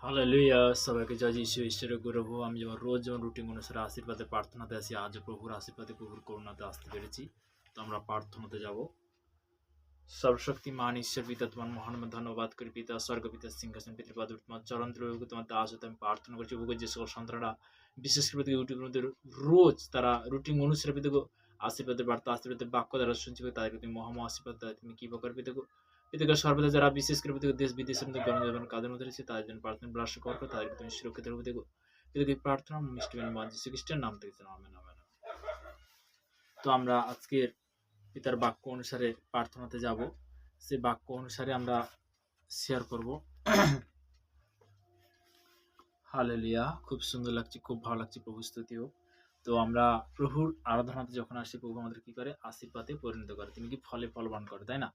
Hallelujah! সবাইকে জয় যীশু ঈশ্বরের গৌরব হোক। আমি যেমন রোজ রুটিন অনুসারে আশীর্বাদে প্রার্থনাতে আসি, আজও প্রভুর আশীর্বাদে প্রভুর করুণাতে আসতে পেরেছি। তো আমরা প্রার্থনাতে যাব। সর্বশক্তিমান ঈশ্বর পিতা, তোমার মহান ধন্যবাদ করি পিতা, স্বর্গ পিতা সিংহাসন পিতৃপাদ তোমার চরণ দ্রব্য তোমার দাস হতে আমি প্রার্থনা করছি। বুকে যে সকল সন্তানরা বিশেষ করে ইউটিউবের মধ্যে রোজ তারা রুটিন অনুসারে পিতা আশীর্বাদের বার্তা আশীর্বাদের বাক্য দ্বারা শুনছি, তাদেরকে তুমি মহাম আশীর্বাদ দেয়। তুমি কি প্রকার পিতা পিতাকে সর্বদা যারা বিশেষ করে পিতাকে দেশ বিদেশের মধ্যে গরম যাবেন কাজের মধ্যে রয়েছে তাদের জন্য প্রার্থনা ব্লাস করো, তাদেরকে তুমি সুরক্ষিত রূপে দেখো। পিতাকে প্রার্থনা মিষ্টি যীশু খ্রিস্টের নাম থেকে আমেন আমেন। তো আমরা আজকের পিতার বাক্য অনুসারে প্রার্থনাতে যাব। সেই বাক্য অনুসারে আমরা শেয়ার করব। হালেলুয়া! খুব সুন্দর লাগছে, খুব ভালো লাগছে। প্রভু স্তুতি হোক। তো আমরা প্রভুর আরাধনাতে যখন আসি, প্রভু আমাদের কি করে? আশীর্বাদে পরিণত করে, তিনি কি ফলে ফলবান করে, তাই না?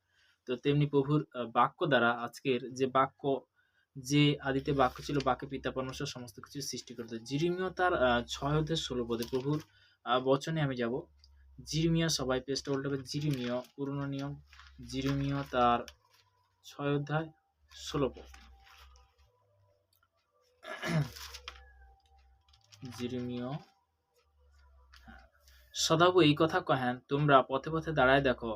তো তেমনি প্রভুর বাক্য দ্বারা আজকের যে বাক্য, যে আদিতে বাক্য ছিল, বাক্যে পিতা পরমেশ্বর সমস্ত কিছু সৃষ্টি করতে। জিরিমিয় তার 6 অধ্যায় 16 পদে প্রভুর বচনে আমি যাব। জিরিমিয়া, সবাই পেজটা উল্টাবে। জিরিমিয় পুরনো নিয়ম, জিরিমিয় তার 6 অধ্যায় 16 পদ। জিরিমিয় সদাগো এই কথা কহেন, তোমরা পথে পথে দাঁড়ায় দেখো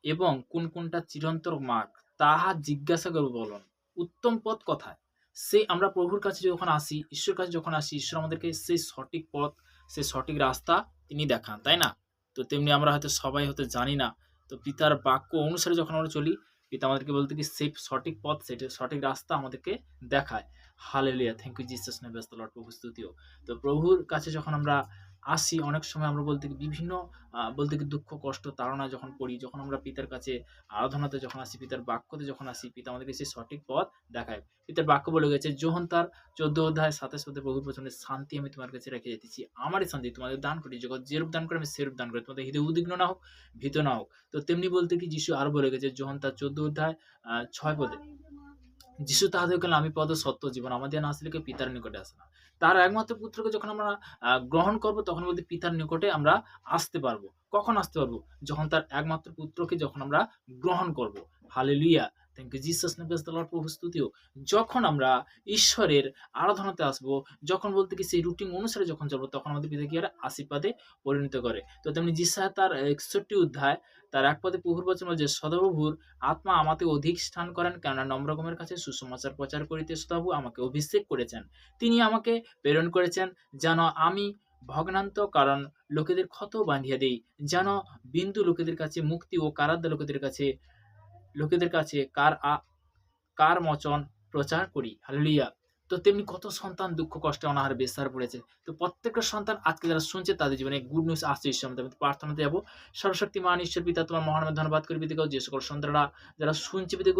এবং কোন কোনটা চিরন্তর মার্গ তাহা জিজ্ঞাসা করবো বলুন। উত্তম পথ কথায় সেই আমরা প্রভুর কাছে যখন আসি, ঈশ্বর কাছে যখন আসি, ঈশ্বর আমাদেরকে সেই সঠিক পথ, সেই সঠিক রাস্তা তিনি দেখান, তাই না? তো তেমনি আমরা হয়তো সবাই হয়তো জানি না। তো পিতার বাক্য অনুসারে যখন আমরা চলি, পিতা আমাদেরকে বলতে কি সেই সঠিক পথ, সেটা সঠিক রাস্তা আমাদেরকে দেখায়। Hallelujah! Thank you Jesus name, praise the Lord. প্রভু স্তুতিও। তো প্রভুর কাছে যখন আমরা আসি, অনেক সময় আমরা বলতে কি বিভিন্ন বলতে কি দুঃখ কষ্ট তাড়না যখন পড়ি, যখন আমরা পিতার কাছে আরাধনাতে যখন আসি, পিতার বাক্যতে যখন আসি, পিতা আমাদেরকে সেই সঠিক পথ দেখায়। পিতার বাক্য বলে গেছে যোহন তার 14 অধ্যায় 27 পদে প্রভুর বচনে, শান্তি আমি তোমার কাছে রেখে যেতেছি, আমারই শান্তি তোমাদের দান করি, জগৎ যেরূপ দান করে আমি সেরূপ দান করি, তোমাদের হৃদয় উদ্বিগ্ন না হোক, ভীত না হোক। তো তেমনি বলতে কি যিশু আরো বলে গেছে যোহন তার 14 অধ্যায় 6 পদে, যিশু তাহাদের বললেন, আমি পদ সত্য জীবন, আমাদের না আসলে কেউ পিতার নিকটে আসে না। তার একমাত্র পুত্রকে যখন আমরা গ্রহণ করব, তখন বলতে পিতার নিকটে আমরা আসতে পারবো। কখন আসতে পারবো? যখন তার একমাত্র পুত্রকে যখন আমরা গ্রহণ করব। Hallelujah! Thank you Jesus name, praise the Lord. প্রভু স্তুতিও। যখন আমরা ঈশ্বরের আরাধনাতে আসবো, যখন বলতে কি সেই রুটিন অনুসারে যখন চলবো, তখন আমাদের পিতা কি করে? আশীর্বাদে পরিণত করে। তো তেমনি যিশায়া তার 61 অধ্যায় তার 1 পদে প্রভুর বচন বলছে, সদাপ্রভুর আত্মা আমাতে অধিক স্থান করেন, কেননা নম্রগমের কাছে সুসমাচার প্রচার করিতে সদাপ্রভু আমাকে অভিষেক করেছেন। তিনি আমাকে প্রেরণ করেছেন যেন আমি ভগ্নান্ত কারণ লোকেদের ক্ষত বাঁধিয়া দেই, যেন বিন্দু লোকেদের কাছে মুক্তি ও কারাধ্য লোকেদের কাছে কার মোচন প্রচার করি। হালেলুয়া! তো তেমনি কত সন্তান দুঃখ কষ্টে অনাহারে বেসার পড়েছে। তো প্রত্যেকটা সন্তান আজকে যারা শুনছে, তাদের জীবনে গুড নিউজ আসছে। ঈশ্বর আমাদের প্রার্থনাতে যাবো। সর্বশক্তিমান ঈশ্বর পিতা, তোমার মহান নামে ধন্যবাদ করি পিতা, যে সকল সন্তানরা যারা শুনছে পিতা,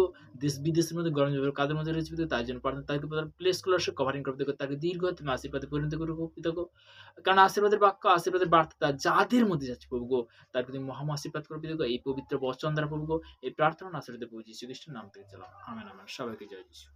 দেশ বিদেশের মধ্যে গরম যাবে কাদের মধ্যে রয়েছে পিতা, তার জন্য প্রার্থনা, তাদেরকে প্লে স্কলারশিপ কভারিং করতে তাকে দীর্ঘ তুমি আশীর্বাদে পরিণত করবো পিতা। কারণ আশীর্বাদের বাক্য, আশীর্বাদের বার্তা যাদের মধ্যে যাচ্ছে প্রভু গো, তাদেরকে তুমি মহাম আশীর্বাদ করো পিতা। এই পবিত্র বচন দ্বারা প্রভু গো, এই প্রার্থনা আশীর্বাদে প্রভু যীশু খ্রিস্টের নাম থেকে চালাম। Amen amen. সবাইকে জয় যীশু।